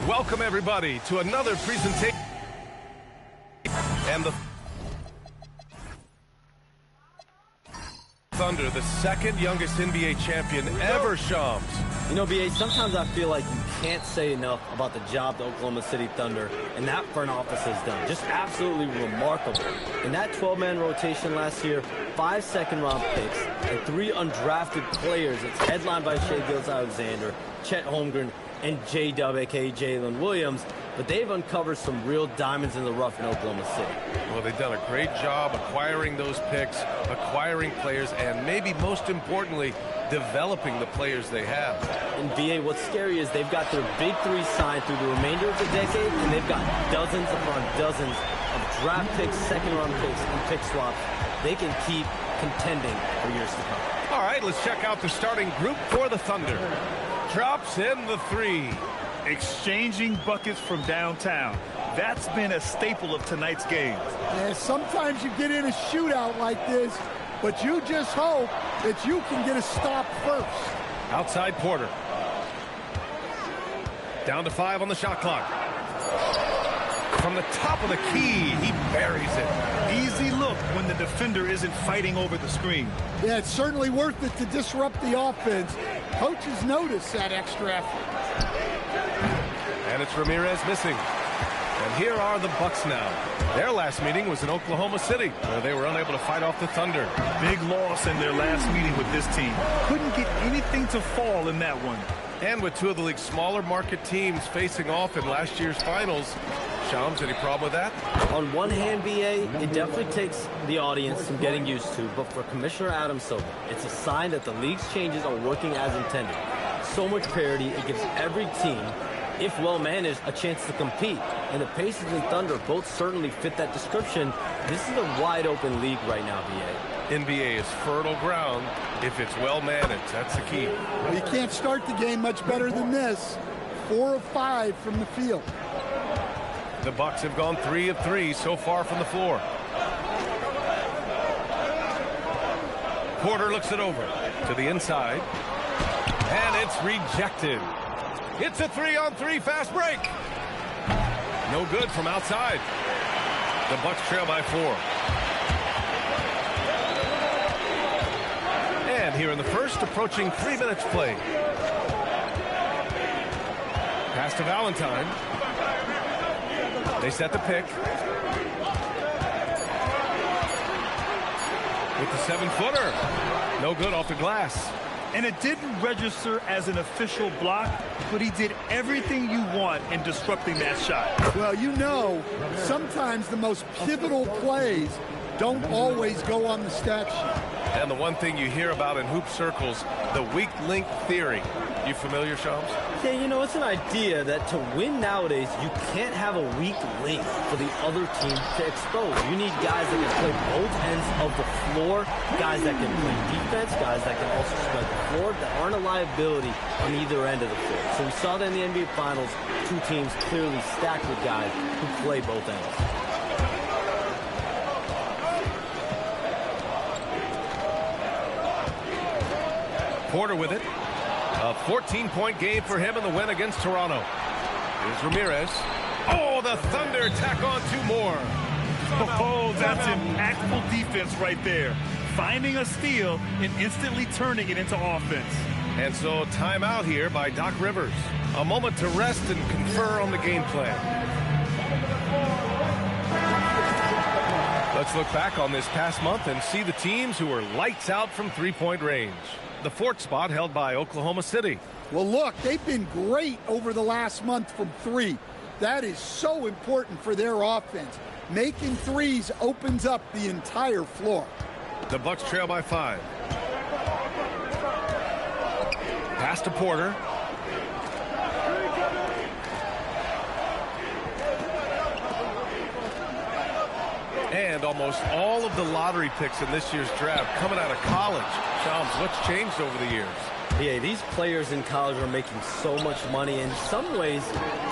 Welcome, everybody, to another presentation. And the Thunder, the second youngest NBA champion ever, Shams. You know, B.A., sometimes I feel like you can't say enough about the job the Oklahoma City Thunder and that front office has done. Just absolutely remarkable. In that 12-man rotation last year, 5 second-round picks and 3 undrafted players. It's headlined by Shai Gilgeous-Alexander, Chet Holmgren, and J-Dub, a.k.a. Jalen Williams. But they've uncovered some real diamonds in the rough in Oklahoma City. Well, they've done a great job acquiring those picks, acquiring players, and maybe most importantly, developing the players they have. And B.A., what's scary is they've got their big three signed through the remainder of the decade, and they've got dozens upon dozens of draft picks, second-round picks, and pick swaps. They can keep contending for years to come. All right, let's check out the starting group for the Thunder. Drops in the 3. Exchanging buckets from downtown. That's been a staple of tonight's games. Yeah, sometimes you get in a shootout like this, but you just hope that you can get a stop first. Outside Porter. Down to 5 on the shot clock. From the top of the key, he buries it. Easy look when the defender isn't fighting over the screen. Yeah, it's certainly worth it to disrupt the offense. Coaches notice that extra effort. And it's Ramirez missing. And here are the Bucks now. Their last meeting was in Oklahoma City, where they were unable to fight off the Thunder. Big loss in their last meeting with this team. Couldn't get anything to fall in that one. And with 2 of the league's smaller market teams facing off in last year's finals, Shams, any problem with that? On one hand, B.A., it definitely takes the audience some getting used to, but for Commissioner Adam Silver, it's a sign that the league's changes are working as intended. So much parity, it gives every team, if well-managed, a chance to compete. And the Pacers and Thunder both certainly fit that description. This is a wide-open league right now, B.A. NBA is fertile ground if it's well-managed. That's the key. Well, you can't start the game much better than this. 4 of 5 from the field. The Bucks have gone 3 of 3 so far from the floor. Porter looks it over to the inside. And it's rejected. It's a 3-on-3 fast break. No good from outside. The Bucks trail by 4. And here in the first, approaching 3 minutes played. Pass to Valentine. They set the pick. With the 7-footer. No good off the glass. And it didn't register as an official block, but he did everything you want in disrupting that shot. Well, you know, sometimes the most pivotal plays don't always go on the stat sheet. And the one thing you hear about in hoop circles, the weak link theory. You familiar, Shams? Yeah, you know, it's an idea that to win nowadays, you can't have a weak link for the other team to expose. You need guys that can play both ends of the floor, guys that can play defense, guys that can also spread the floor, that aren't a liability on either end of the floor. So we saw that in the NBA Finals, 2 teams clearly stacked with guys who play both ends. Porter with it. A 14-point game for him in the win against Toronto. Here's Ramirez. Oh, the Thunder tack on 2 more. Oh, that's impactful defense right there. Finding a steal and instantly turning it into offense. And so timeout here by Doc Rivers. A moment to rest and confer on the game plan. Let's look back on this past month and see the teams who were lights out from 3-point range. The 4th spot held by Oklahoma City. Well, look, they've been great over the last month from 3. That is so important for their offense. Making threes opens up the entire floor. The Bucks trail by 5. Pass to Porter. And almost all of the lottery picks in this year's draft coming out of college. Shams, what's changed over the years? Yeah, these players in college are making so much money. In some ways,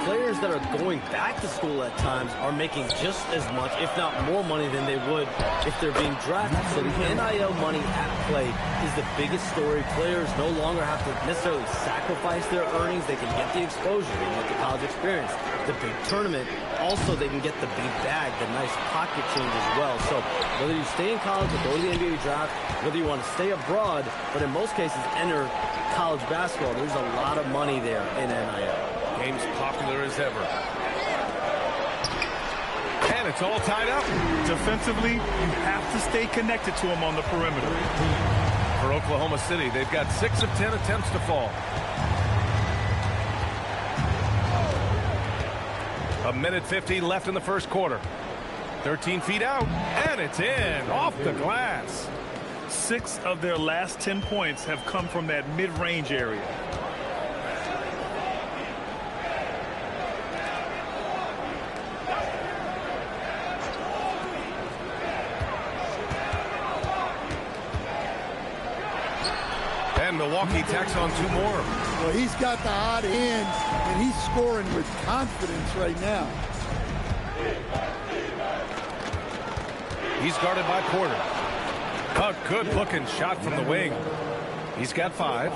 players that are going back to school at times are making just as much, if not more money than they would if they're being drafted. So the NIL money at play is the biggest story. Players no longer have to necessarily sacrifice their earnings. They can get the exposure, they can get the college experience, the big tournament. Also, they can get the big bag, the nice pocket change as well. So whether you stay in college or go to the NBA draft, whether you want to stay abroad, but in most cases enter college basketball, there's a lot of money there in NIL. Game's popular as ever. And it's all tied up. Defensively, you have to stay connected to him on the perimeter. For Oklahoma City, they've got 6 of 10 attempts to fall. A minute 50 left in the first quarter. 13 feet out, and it's in, off the glass. 6 of their last 10 points have come from that mid-range area. And Milwaukee tacks on 2 more. Well, he's got the hot hand, and he's scoring with confidence right now. He's guarded by Porter. A good-looking shot from the wing. He's got 5.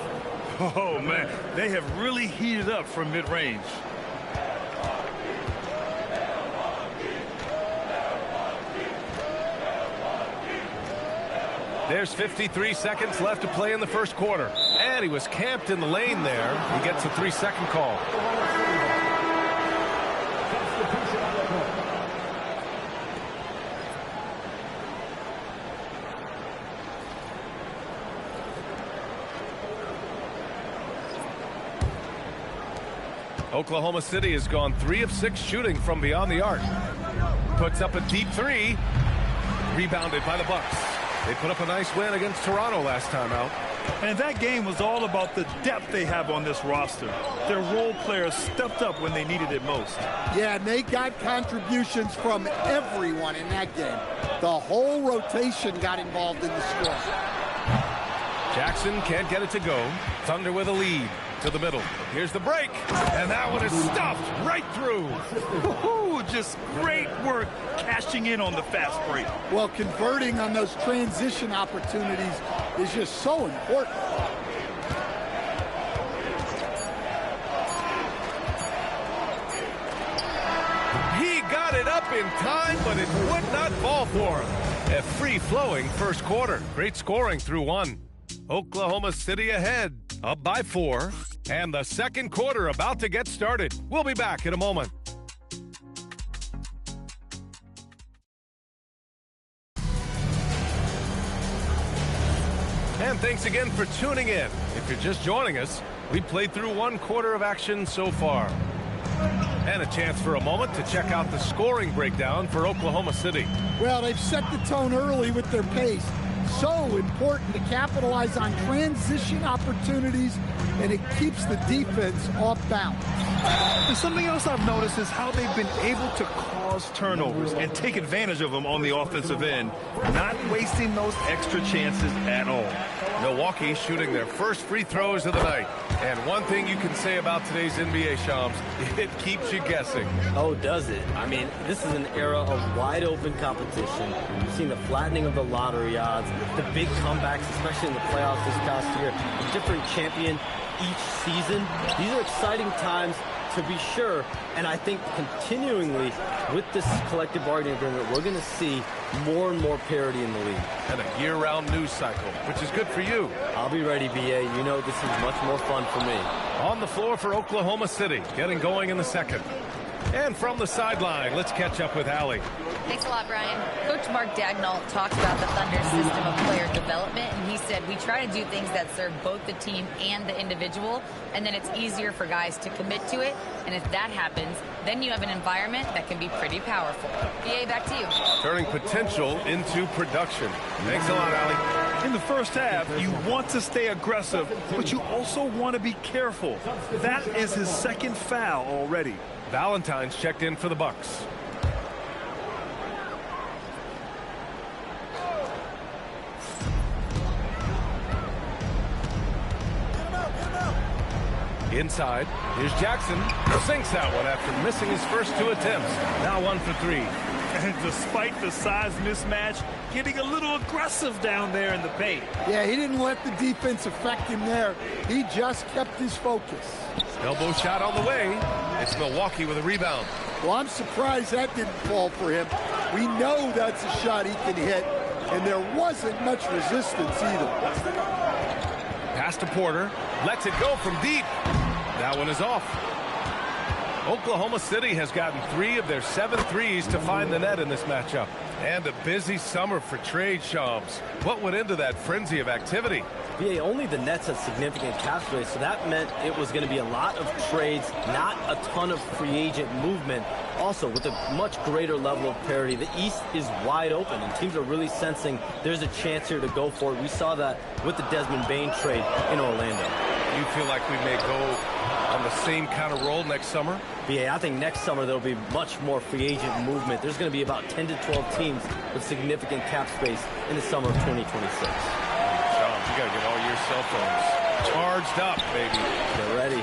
Oh, man, they have really heated up from mid-range. There's 53 seconds left to play in the first quarter. And he was camped in the lane there. He gets a 3-second call. Oklahoma City has gone 3 of 6 shooting from beyond the arc. Puts up a deep 3. Rebounded by the Bucks. They put up a nice win against Toronto last time out. And that game was all about the depth they have on this roster. Their role players stepped up when they needed it most. Yeah, and they got contributions from everyone in that game. The whole rotation got involved in the score. Jackson can't get it to go. Thunder with a lead to the middle. Here's the break. And that one is stuffed right through. Just great work cashing in on the fast break. Well, converting on those transition opportunities is just so important. He got it up in time, but it would not fall for him. A free-flowing first quarter. Great scoring through 1. Oklahoma City ahead, up by 4. And the second quarter about to get started. We'll be back in a moment. And thanks again for tuning in. If you're just joining us, we played through 1 quarter of action so far. And a chance for a moment to check out the scoring breakdown for Oklahoma City. Well, they've set the tone early with their pace. So important to capitalize on transition opportunities, and it keeps the defense off balance. And something else I've noticed is how they've been able to cause turnovers and take advantage of them on the offensive end, not wasting those extra chances at all. Milwaukee shooting their first free throws of the night. And one thing you can say about today's NBA, Shams, it keeps you guessing. Oh, does it? I mean, this is an era of wide-open competition. You've seen the flattening of the lottery odds, the big comebacks, especially in the playoffs this past year, a different champion each season. These are exciting times, to be sure, and I think continuingly with this collective bargaining agreement, we're going to see more and more parity in the league. And a year-round news cycle, which is good for you. I'll be ready, BA. You know this is much more fun for me. On the floor for Oklahoma City, getting going in the second. And from the sideline, let's catch up with Allie. Thanks a lot, Brian. Coach Mark Dagnall talked about the Thunder's system of player development, and he said, we try to do things that serve both the team and the individual, and then it's easier for guys to commit to it, and if that happens, then you have an environment that can be pretty powerful. BA, back to you. Turning potential into production. Thanks a lot, Allie. In the first half, you want to stay aggressive, but you also want to be careful. That is his second foul already. Valentine's checked in for the Bucks. Inside, here's Jackson. Sinks that one after missing his first 2 attempts. Now 1 for 3. And despite the size mismatch, getting a little aggressive down there in the paint. Yeah, he didn't let the defense affect him there. He just kept his focus. Elbow shot on the way. It's Milwaukee with a rebound. Well, I'm surprised that didn't fall for him. We know that's a shot he can hit, and there wasn't much resistance either. Pass to Porter. Lets it go from deep. That one is off. Oklahoma City has gotten 3 of their 7 threes to find the net in this matchup. And a busy summer for trade, Shams. What went into that frenzy of activity? BA, only the Nets had significant cap space, so that meant it was going to be a lot of trades, not a ton of free agent movement. Also, with a much greater level of parity, the East is wide open, and teams are really sensing there's a chance here to go for it. We saw that with the Desmond Bane trade in Orlando. You feel like we may go on the same kind of roll next summer? BA, I think next summer there'll be much more free agent movement. There's going to be about 10 to 12 teams with significant cap space in the summer of 2026. Shams, you got to get all your cell phones charged up, baby. Get ready.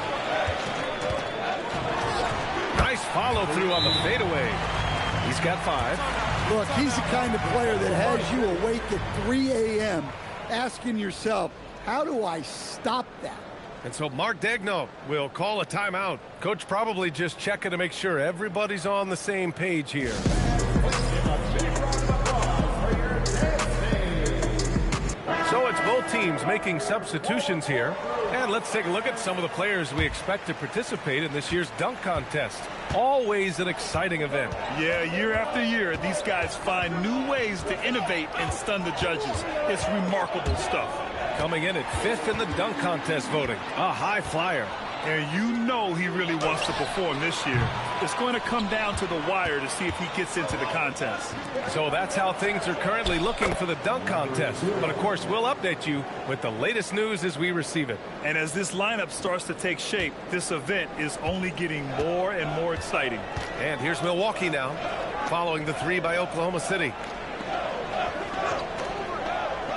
Nice follow through on the fadeaway. He's got 5. Look, he's the kind of player that has you awake at 3 a.m. asking yourself, how do I stop that? And so Mark Daigneault will call a timeout. Coach probably just checking to make sure everybody's on the same page here. So it's both teams making substitutions here. And let's take a look at some of the players we expect to participate in this year's dunk contest. Always an exciting event. Yeah, year after year, these guys find new ways to innovate and stun the judges. It's remarkable stuff. Coming in at 5th in the dunk contest voting. A high flyer. And you know he really wants to perform this year. It's going to come down to the wire to see if he gets into the contest. So that's how things are currently looking for the dunk contest. But, of course, we'll update you with the latest news as we receive it. And as this lineup starts to take shape, this event is only getting more and more exciting. And here's Milwaukee now, following the 3 by Oklahoma City.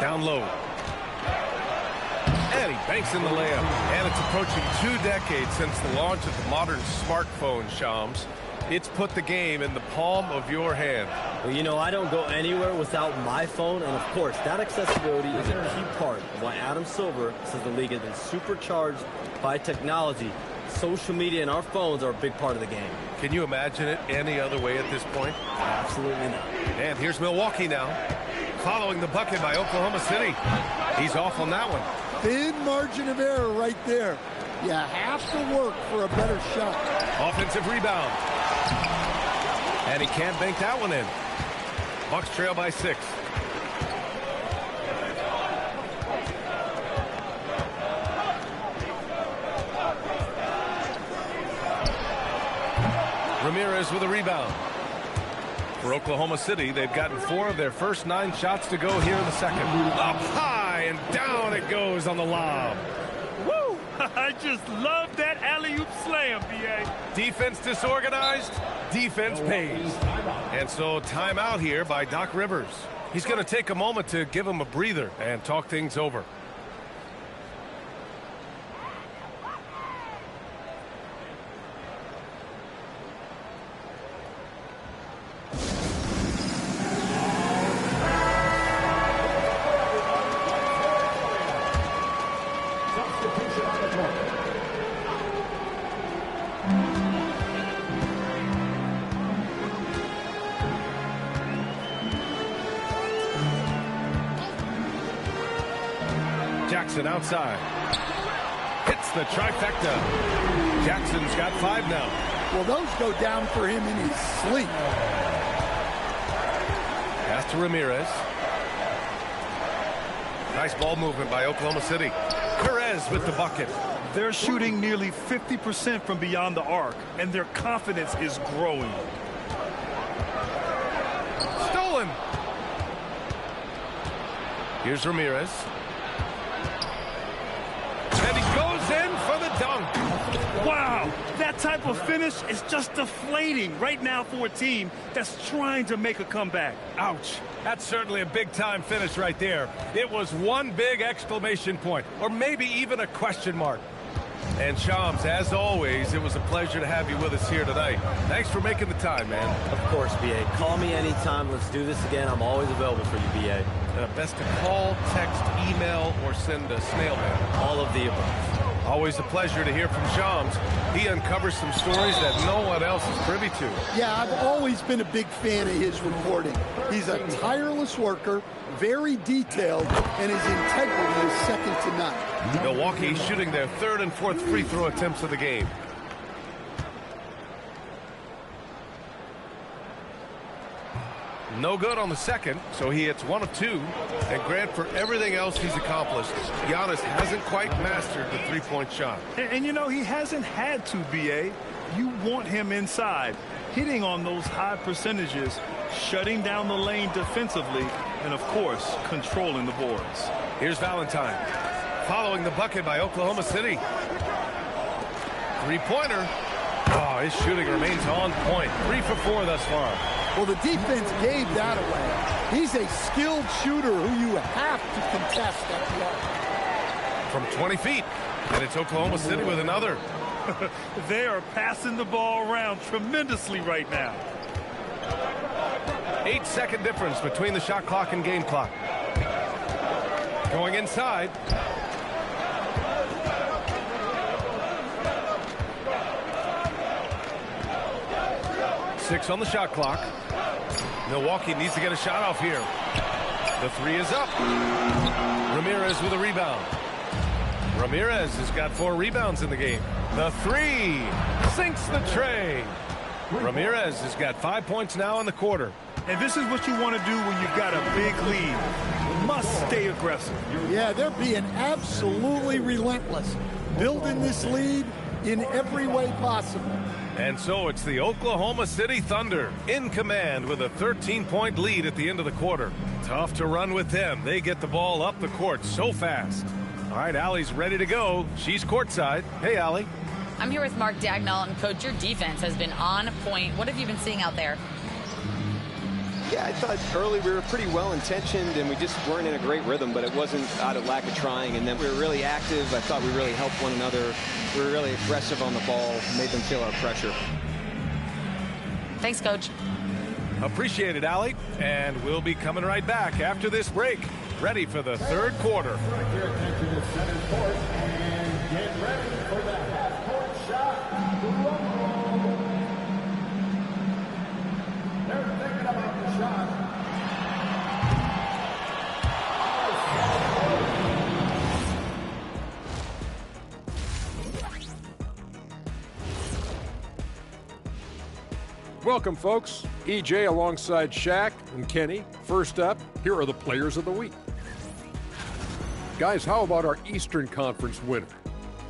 Down low. And he banks in the layup. And it's approaching 2 decades since the launch of the modern smartphone, Shams. It's put the game in the palm of your hand. Well, you know, I don't go anywhere without my phone, and of course, that accessibility is a key part of why Adam Silver says the league has been supercharged by technology. Social media and our phones are a big part of the game. Can you imagine it any other way at this point? Absolutely not. And here's Milwaukee now, following the bucket by Oklahoma City. He's off on that one. Thin margin of error right there. You have to work for a better shot. Offensive rebound. And he can't bank that one in. Bucks trail by 6. Ramirez with a rebound. For Oklahoma City, they've gotten 4 of their first 9 shots to go here in the second. Up high and down it goes on the lob. Woo! I just love that alley-oop slam, B.A. Defense disorganized, defense pays. And so timeout here by Doc Rivers. He's going to take a moment to give him a breather and talk things over. Jackson outside. Hits the trifecta. Jackson's got 5 now. Well, those go down for him in his sleep. Pass to Ramirez. Nice ball movement by Oklahoma City. Perez with the bucket. They're shooting nearly 50% from beyond the arc, and their confidence is growing. Stolen. Here's Ramirez. And he goes in for the dunk. Wow, that type of finish is just deflating right now for a team that's trying to make a comeback. Ouch. That's certainly a big-time finish right there. It was one big exclamation point, or maybe even a question mark. And Shams, as always, it was a pleasure to have you with us here tonight. Thanks for making the time, man. Of course, B.A. Call me anytime. Let's do this again. I'm always available for you, B.A. Best to call, text, email, or send a snail mail. All of the above. Always a pleasure to hear from Shams. He uncovers some stories that no one else is privy to. Yeah, I've always been a big fan of his reporting. He's a tireless worker, very detailed, and his integrity is second to none. Milwaukee shooting their third and fourth free throw attempts of the game. No good on the second, so he hits 1 of 2. And Grant, for everything else he's accomplished, Giannis hasn't quite mastered the three-point shot. And you know, he hasn't had to, B.A. You want him inside, hitting on those high percentages, shutting down the lane defensively, and, of course, controlling the boards. Here's Valentine, following the bucket by Oklahoma City. Three-pointer. Oh, his shooting remains on point. 3 for 4 thus far. Well, the defense gave that away. He's a skilled shooter who you have to contest at the arc. From 20 feet, and it's Oklahoma City with another. They are passing the ball around tremendously right now. 8-second difference between the shot clock and game clock. Going inside. Six on the shot clock. Milwaukee needs to get a shot off here. The three is up. Ramirez with a rebound. Ramirez has got 4 rebounds in the game. The three sinks the tray. Ramirez has got 5 points now in the quarter. And this is what you want to do when you've got a big lead. Must stay aggressive. Yeah, they're being absolutely relentless, building this lead in every way possible. And so it's the Oklahoma City Thunder in command with a 13-point lead at the end of the quarter. Tough to run with them. They get the ball up the court so fast. All right, Allie's ready to go. She's courtside. Hey, Allie. I'm here with Mark Dagnall, and Coach, your defense has been on point. What have you been seeing out there? Yeah, I thought early we were pretty well-intentioned, and we just weren't in a great rhythm, but it wasn't out of lack of trying. And then we were really active. I thought we really helped one another. We were really aggressive on the ball, made them feel our pressure. Thanks, Coach. Appreciate it, Allie. And we'll be coming right back after this break. Ready for the third quarter. Direct your attention to center court and get ready for the half-court shot. They're thinking about the shot. Welcome, folks. EJ alongside Shaq and Kenny. First up, here are the players of the week. Guys, how about our Eastern Conference winner?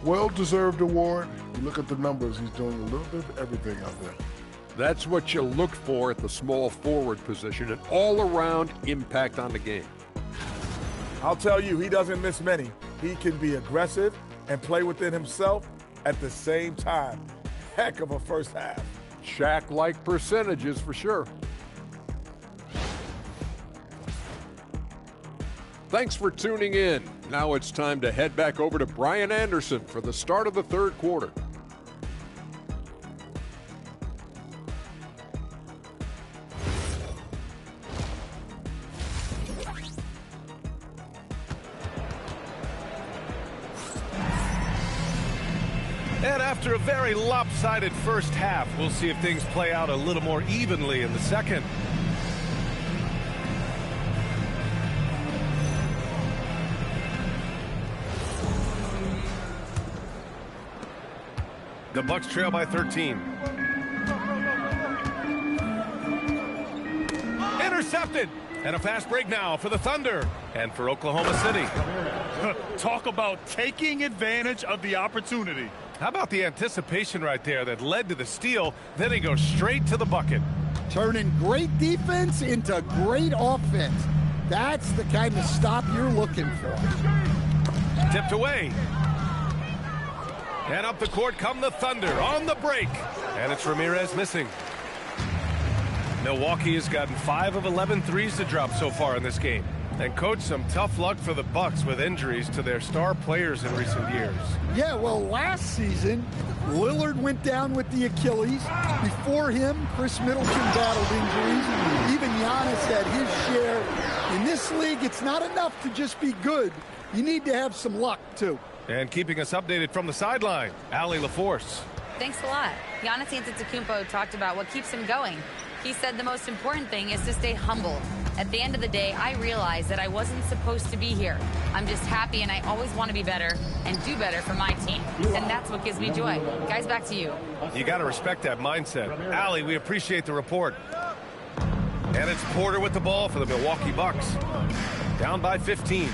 Well-deserved award. You look at the numbers, he's doing a little bit of everything out there. That's what you look for at the small forward position, an all-around impact on the game. I'll tell you, he doesn't miss many. He can be aggressive and play within himself at the same time. Heck of a first half. Shaq-like percentages for sure. Thanks for tuning in. Now it's time to head back over to Brian Anderson for the start of the third quarter. And after a very lopsided first half, we'll see if things play out a little more evenly in the second. The Bucks trail by 13. Intercepted. And a fast break now for the Thunder and for Oklahoma City. Talk about taking advantage of the opportunity. How about the anticipation right there that led to the steal? Then he goes straight to the bucket. Turning great defense into great offense. That's the kind of stop you're looking for. Tipped away. And up the court come the Thunder on the break. And it's Ramirez missing. Milwaukee has gotten 5 of 11 threes to drop so far in this game. And, Coach, some tough luck for the Bucks with injuries to their star players in recent years. Yeah, well, last season, Lillard went down with the Achilles. Before him, Chris Middleton battled injuries. Even Giannis had his share. In this league, it's not enough to just be good. You need to have some luck, too. And keeping us updated from the sideline, Allie LaForce. Thanks a lot. Giannis Antetokounmpo talked about what keeps him going. He said the most important thing is to stay humble. At the end of the day, I realized that I wasn't supposed to be here. I'm just happy, and I always want to be better and do better for my team. And that's what gives me joy. Guys, back to you. You got to respect that mindset. Allie, we appreciate the report. And it's Porter with the ball for the Milwaukee Bucks. Down by 15.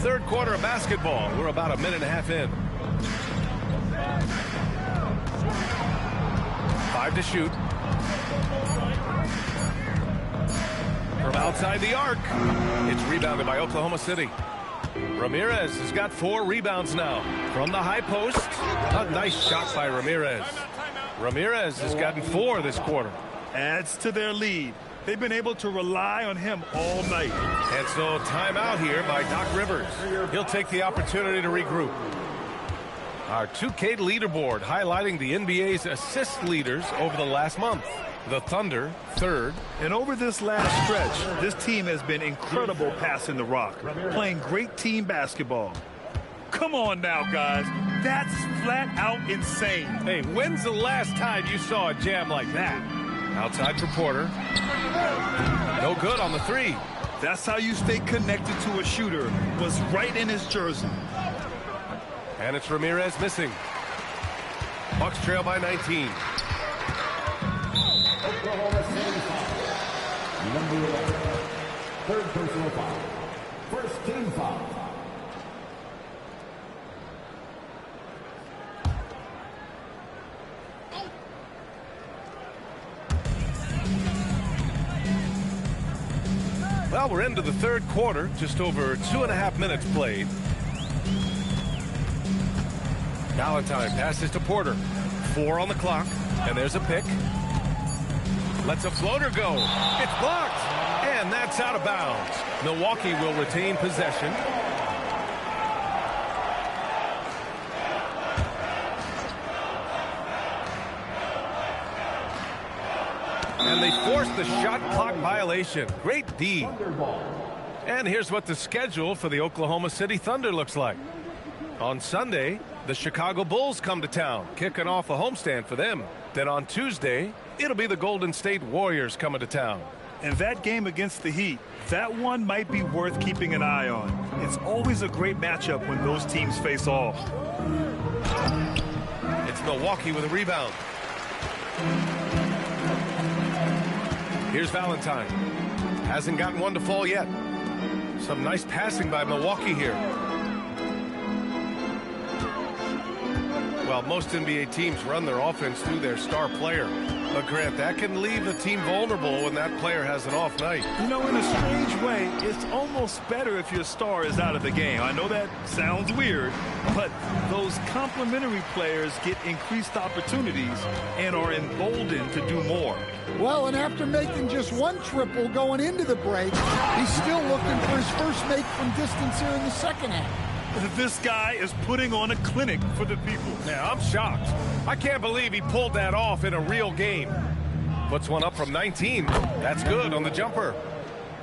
Third quarter of basketball. We're about a minute and a half in. 5 to shoot. From outside the arc. It's rebounded by Oklahoma City. Ramirez has got 4 rebounds now. From the high post. A nice shot by Ramirez. Ramirez has gotten 4 this quarter. Adds to their lead. They've been able to rely on him all night. And so timeout here by Doc Rivers. He'll take the opportunity to regroup. Our 2K leaderboard highlighting the NBA's assist leaders over the last month. The Thunder, 3rd. And over this last stretch, this team has been incredible passing the rock, playing great team basketball. Come on now, guys. That's flat out insane. Hey, when's the last time you saw a jam like that? Outside for Porter. No good on the 3. That's how you stay connected to a shooter. Was right in his jersey. And it's Ramirez missing. Bucks trail by 19. Oklahoma City foul. Number 11. 3rd personal foul. 1st team foul. Well, we're into the 3rd quarter. Just over 2.5 minutes played. Valentine passes to Porter. 4 on the clock. And there's a pick. Lets a floater go. It's blocked. And that's out of bounds. Milwaukee will retain possession. And they force the shot clock violation. Great D. And here's what the schedule for the Oklahoma City Thunder looks like. On Sunday, the Chicago Bulls come to town, kicking off a homestand for them. Then on Tuesday, it'll be the Golden State Warriors coming to town. And that game against the Heat, that one might be worth keeping an eye on. It's always a great matchup when those teams face off. It's Milwaukee with a rebound. Here's Valentine. Hasn't gotten one to fall yet. Some nice passing by Milwaukee here. Well, most NBA teams run their offense through their star player. But, Grant, that can leave a team vulnerable when that player has an off night. You know, in a strange way, it's almost better if your star is out of the game. I know that sounds weird, but those complementary players get increased opportunities and are emboldened to do more. Well, and after making just 1 triple going into the break, he's still looking for his first make from distance here in the second half. This guy is putting on a clinic for the people. Yeah, I'm shocked. I can't believe he pulled that off in a real game. Puts one up from 19. That's good on the jumper.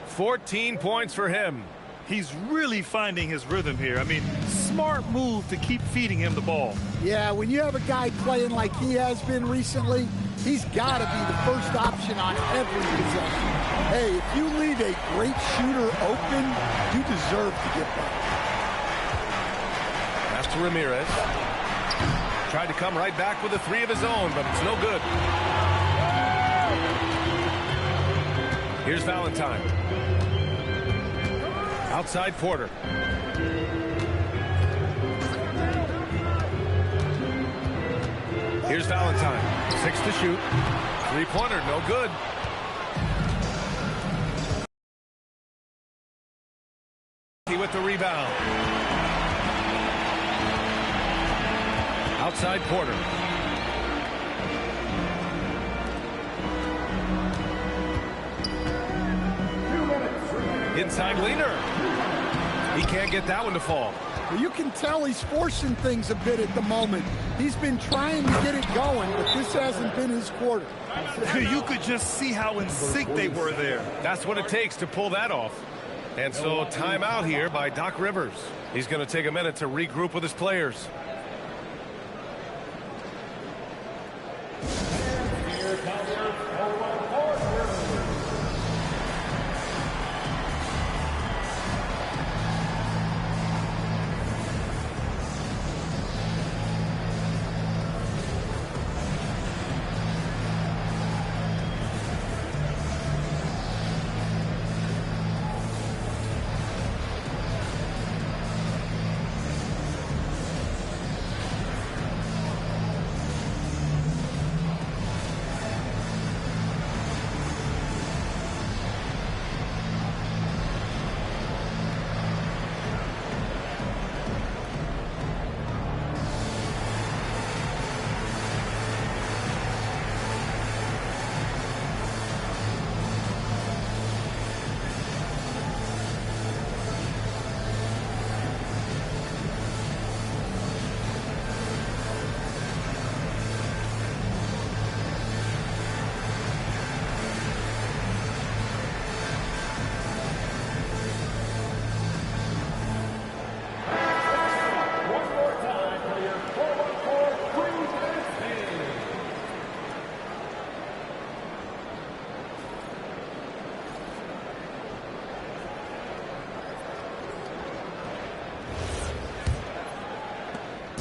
14 points for him. He's really finding his rhythm here. I mean, smart move to keep feeding him the ball. Yeah, when you have a guy playing like he has been recently, he's got to be the first option on every possession. Hey, if you leave a great shooter open, you deserve to get back. To Ramirez. Tried to come right back with a 3 of his own, but it's no good. Here's Valentine. Outside Porter. Here's Valentine. 6 to shoot. 3-pointer, no good. With the rebound. Outside Porter. inside leaner. He can't get that one to fall. Well, you can tell he's forcing things a bit at the moment. He's been trying to get it going, but this hasn't been his quarter. You could just see how in sync they were there. That's what it takes to pull that off. And so timeout here by Doc Rivers. He's going to take a minute to regroup with his players.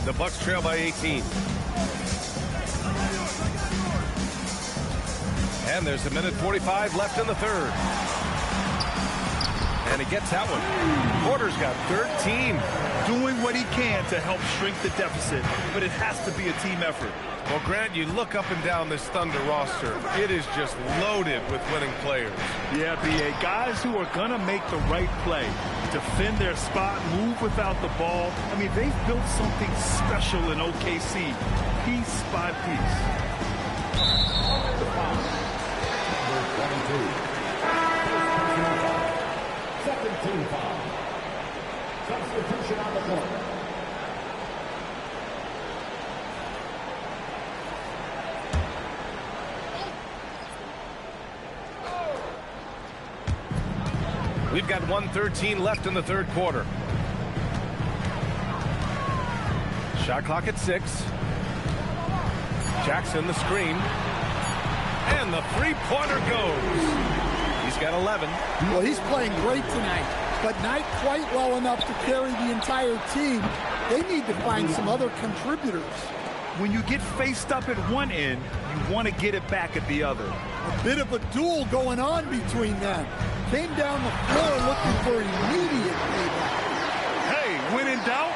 The Bucks trail by 18. And there's 1:45 left in the third. And he gets that one. Porter's got 13. Doing what he can to help shrink the deficit, but it has to be a team effort. Well, Grant, you look up and down this Thunder roster. It is just loaded with winning players. Yeah, B.A. Guys who are going to make the right play, defend their spot, move without the ball. I mean, they've built something special in OKC, piece by piece. Second team foul. Substitution on the court. We've got 1:13 left in the third quarter. Shot clock at 6. Jackson the screen. And the three-pointer goes. He's got 11. Well, he's playing great tonight, but not quite well enough to carry the entire team. They need to find some other contributors. When you get faced up at one end, you want to get it back at the other. A bit of a duel going on between them. Came down the floor looking for immediate payback. Hey, when in doubt,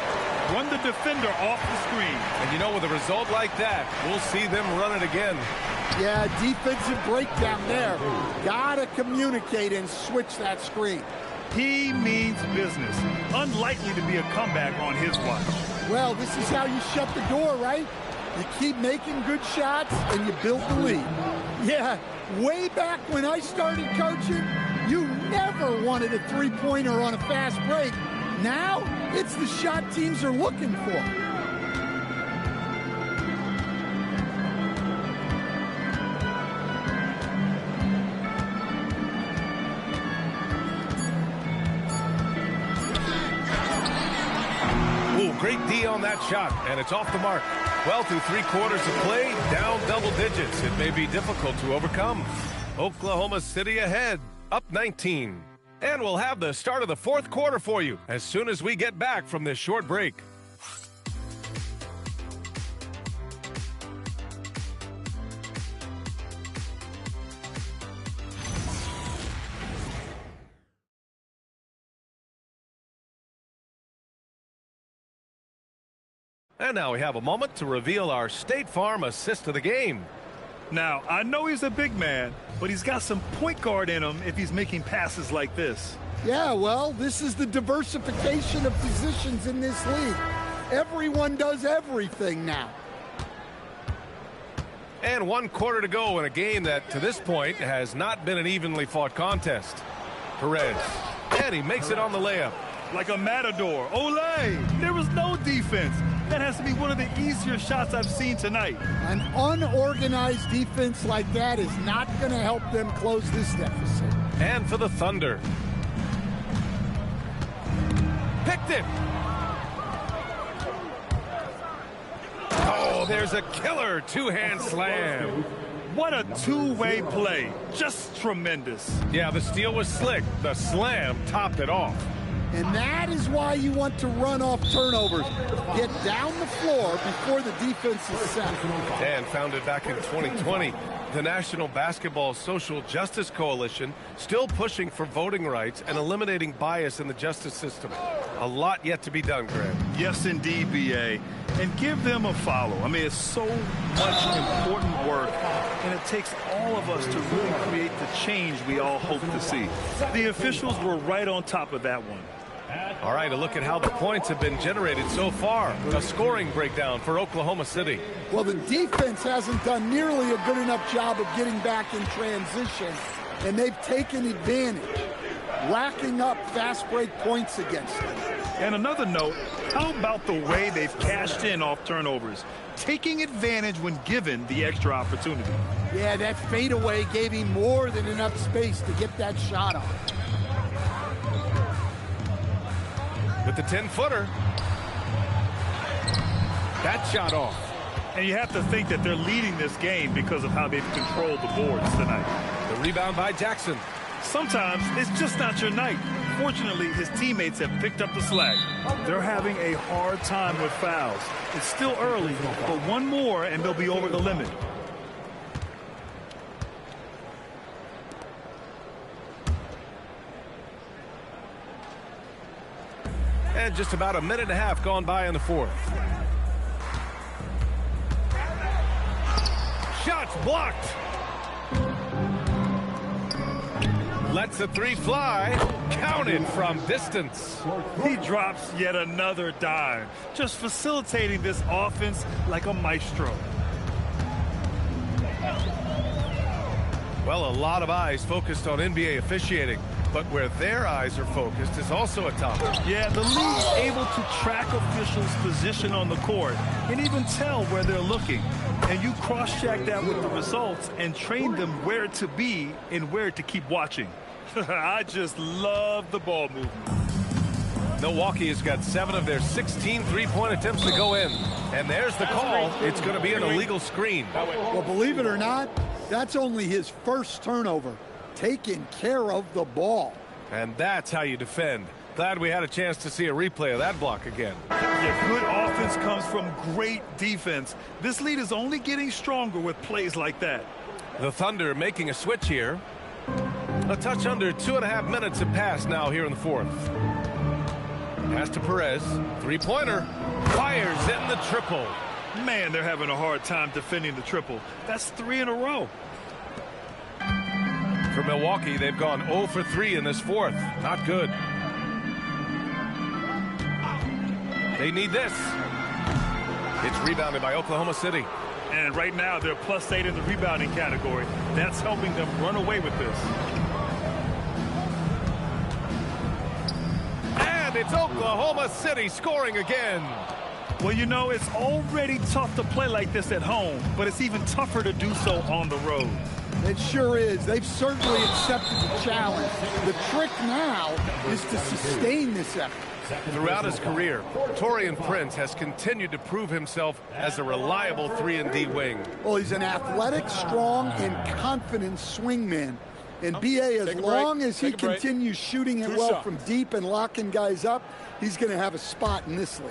run the defender off the screen. And you know, with a result like that, we'll see them run it again. Yeah, defensive breakdown there. Gotta communicate and switch that screen. He means business. Unlikely to be a comeback on his watch. Well, this is how you shut the door, right? You keep making good shots and you build the lead. Yeah, way back when I started coaching, you never wanted a three-pointer on a fast break. Now, it's the shot teams are looking for. Great D on that shot, and it's off the mark. Well, through 3 quarters of play, down double digits. It may be difficult to overcome. Oklahoma City ahead, up 19. And we'll have the start of the fourth quarter for you as soon as we get back from this short break. And now we have a moment to reveal our State Farm assist of the game. Now, I know he's a big man, but he's got some point guard in him if he's making passes like this. Yeah, well, this is the diversification of positions in this league. Everyone does everything now. And 1 quarter to go in a game that, to this point, has not been an evenly fought contest. Perez And he makes it on the layup. Like a matador. Olé! There was no defense. That has to be one of the easier shots I've seen tonight. An unorganized defense like that is not going to help them close this deficit. And for the Thunder. Picked it. Oh, there's a killer two-hand slam. What a two-way play. Just tremendous. Yeah, the steal was slick. The slam topped it off. And that is why you want to run off turnovers. Get down the floor before the defense is set. And founded back in 2020, the National Basketball Social Justice Coalition still pushing for voting rights and eliminating bias in the justice system. A lot yet to be done, Grant. Yes, indeed, B.A. And give them a follow. I mean, it's so much important work, and it takes all of us to really create the change we all hope to see. The officials were right on top of that one. All right, a look at how the points have been generated so far. A scoring breakdown for Oklahoma City. Well, the defense hasn't done nearly a good enough job of getting back in transition, and they've taken advantage, racking up fast break points against them. And another note, how about the way they've cashed in off turnovers, taking advantage when given the extra opportunity? Yeah, that fadeaway gave him more than enough space to get that shot off. With the 10-footer. That shot off. And you have to think that they're leading this game because of how they've controlled the boards tonight. The rebound by Jackson. Sometimes it's just not your night. Fortunately, his teammates have picked up the slack. They're having a hard time with fouls. It's still early, but one more and they'll be over the limit. And just about a minute and a half gone by in the fourth. Shots blocked. Lets the three fly. Counted from distance. He drops yet another dime. Just facilitating this offense like a maestro. Well, a lot of eyes focused on NBA officiating. But where their eyes are focused is also a topic. Yeah, the league's able to track officials' position on the court and even tell where they're looking. And you cross-check that with the results and train them where to be and where to keep watching. I just love the ball movement. Milwaukee has got 7 of their 16 three-point attempts to go in. And there's the call. It's going to be an illegal screen. Well, believe it or not, that's only his first turnover. Taking care of the ball. And that's how you defend. Glad we had a chance to see a replay of that block again. Yeah, good offense comes from great defense. This lead is only getting stronger with plays like that. The Thunder making a switch here. A touch under 2.5 minutes have passed now here in the fourth. Pass to Perez. Three-pointer. Fires in the triple. Man, they're having a hard time defending the triple. That's 3 in a row. For Milwaukee, they've gone 0 for 3 in this fourth. Not good. They need this. It's rebounded by Oklahoma City. And right now, they're +8 in the rebounding category. That's helping them run away with this. And it's Oklahoma City scoring again. Well, you know, it's already tough to play like this at home, but it's even tougher to do so on the road. It sure is. They've certainly accepted the challenge. The trick now is to sustain this effort. Throughout his career, Taurean Prince has continued to prove himself as a reliable 3-and-D wing. Well, he's an athletic, strong, and confident swingman. And B.A., as long as he continues shooting it well from deep and locking guys up, he's going to have a spot in this league.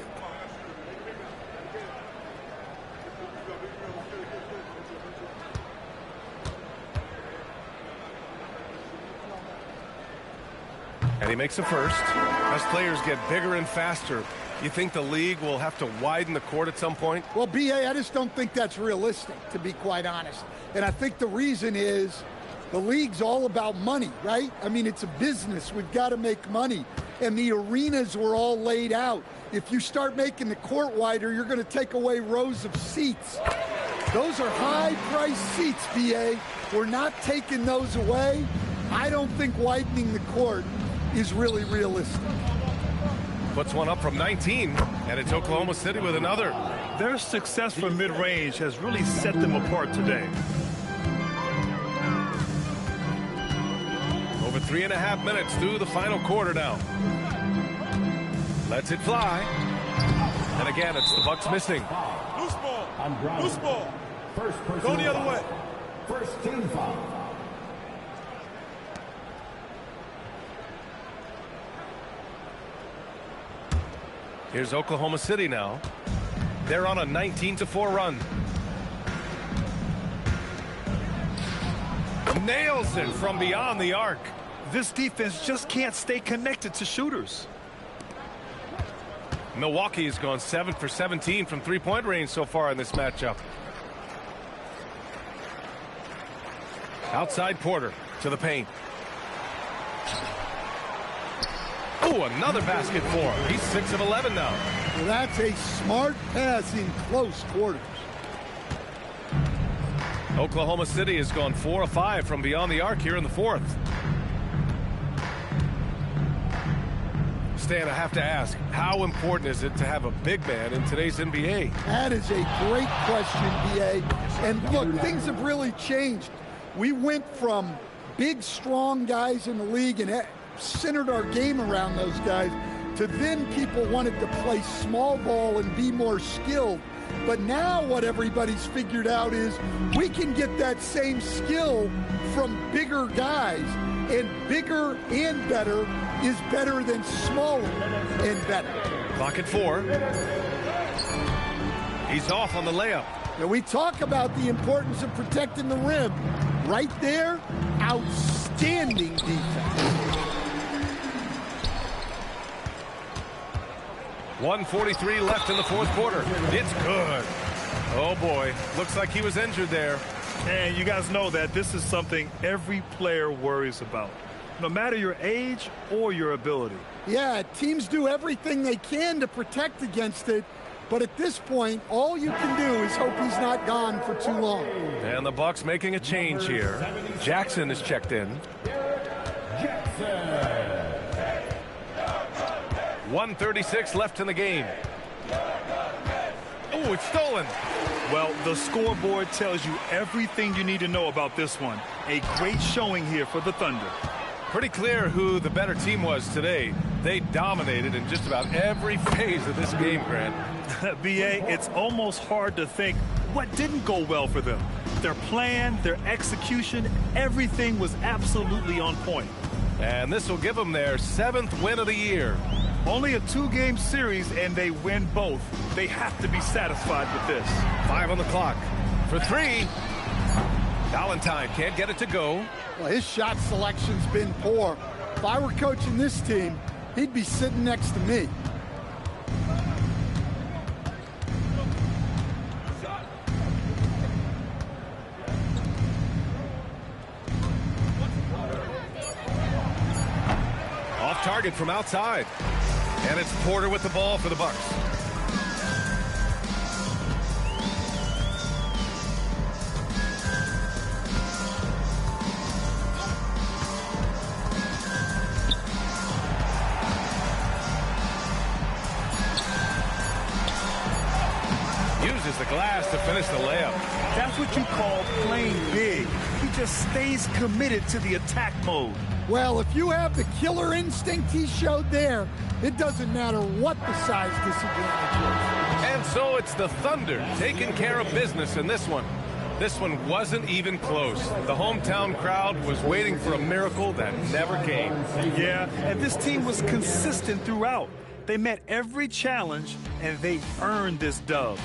And he makes a first. As players get bigger and faster, you think the league will have to widen the court at some point? Well, B.A., I just don't think that's realistic, to be quite honest. And I think the reason is the league's all about money, right? I mean, it's a business. We've got to make money. And the arenas were all laid out. If you start making the court wider, you're going to take away rows of seats. Those are high-priced seats, B.A. We're not taking those away. I don't think widening the court is really realistic. Puts one up from 19, and it's Oklahoma City with another. Their success from mid-range has really set them apart today. Over 3.5 minutes through the final quarter now. Lets it fly. And again, it's the Bucks missing. Loose ball. Loose ball. Go the other way. First team foul. Here's Oklahoma City now. They're on a 19-4 run. Nails it from beyond the arc. This defense just can't stay connected to shooters. Milwaukee has gone 7 for 17 from three-point range so far in this matchup. Outside Porter to the paint. Oh, another basket for him. He's 6 of 11 now. Well, that's a smart pass in close quarters. Oklahoma City has gone 4 of 5 from beyond the arc here in the fourth. Stan, I have to ask, how important is it to have a big man in today's NBA? That is a great question, B.A. And look, things have really changed. We went from big, strong guys in the league and centered our game around those guys to then people wanted to play small ball and be more skilled. But now what everybody's figured out is we can get that same skill from bigger guys, and bigger and better is better than smaller and better. Clock at 4. He's off on the layup. Now we talk about the importance of protecting the rim. Right there, outstanding defense. 1:43 left in the fourth quarter. It's good. Oh, boy. Looks like he was injured there. And you guys know that this is something every player worries about, no matter your age or your ability. Yeah, teams do everything they can to protect against it, but at this point, all you can do is hope he's not gone for too long. And the Bucks making a change here. Jackson is checked in. 1:36 left in the game. Oh, it's stolen. Well, the scoreboard tells you everything you need to know about this one. A great showing here for the Thunder. Pretty clear who the better team was today. They dominated in just about every phase of this game, Grant. B.A., it's almost hard to think what didn't go well for them. Their plan, their execution, everything was absolutely on point. And this will give them their 7th win of the year. Only a 2-game series, and they win both. They have to be satisfied with this. 5 on the clock. For 3. Valentine can't get it to go. Well, his shot selection's been poor. If I were coaching this team, he'd be sitting next to me. Off target from outside. And it's Porter with the ball for the Bucks. Uses the glass to finish the layup. That's what you call playing big. He just stays committed to the attack mode. Well, if you have the killer instinct he showed there, it doesn't matter what the size disadvantage is. And so it's the Thunder taking care of business in this one. This one wasn't even close. The hometown crowd was waiting for a miracle that never came. Yeah, and this team was consistent throughout. They met every challenge, and they earned this dub.